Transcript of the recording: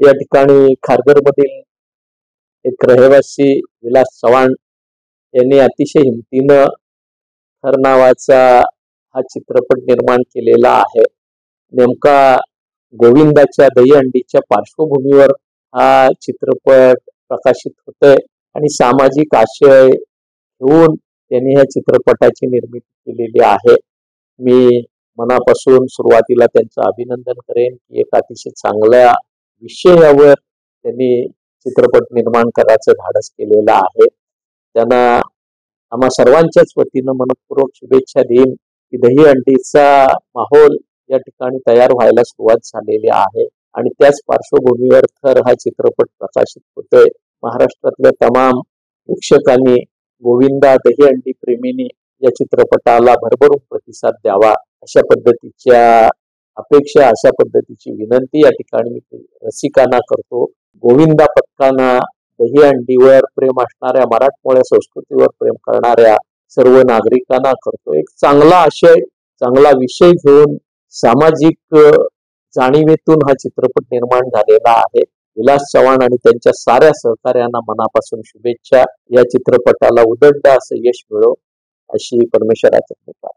या ठिकाणी खारघर मधील एक रहिवासी विलास चव्हाण यांनी अतिशय हिमतीनं थर नावाचा हा चित्रपट निर्माण केलेला आहे। नेमका गोविंदाच्या दहीहंडीच्या पार्श्वभूमीवर हा चित्रपट प्रकाशित होतोय आणि सामाजिक आशय घेऊन त्यांनी ह्या चित्रपटाची निर्मिती केलेली आहे। मी मनापासून सुरुवातीला त्यांचं अभिनंदन करेन की एक अतिशय चांगल्या विषयावर त्यांनी चित्रपट निर्माण करायचं धाडस केलेलं आहे। त्यांना आम्हा सर्वांच्याच वतीनं मनपूर्वक शुभेच्छा देईन की दहीहंडीचा माहोल या ठिकाणी तयार व्हायला सुरुवात झालेली आहे आणि त्याच पार्श्वभूमीवर थर हा चित्रपट प्रकाशित होतोय। महाराष्ट्रातल्या तमाम प्रेक्षकांनी गोविंदा दहीहंडी प्रेमींनी या चित्रपटाला भरभरून प्रतिसाद द्यावा अशा पद्धतीच्या अपेक्षा, अशा पद्धतीची विनंती या ठिकाणी मी रसिकांना करतो। गोविंदा पथकांना दहीहंडीवर प्रेम असणाऱ्या, मराठमोळ्या संस्कृतीवर प्रेम करणाऱ्या सर्व नागरिकांना करतो। एक चांगला आशय, चांगला विषय घेऊन सामाजिक जाणीवेतून हा चित्रपट निर्माण झालेला आहे। विलास चव्हाण आणि त्यांच्या साऱ्या सहकार्यांना मनापासून शुभेच्छा। या चित्रपटाला उदंड असं यश मिळो अशी परमेश्वराची कृपा।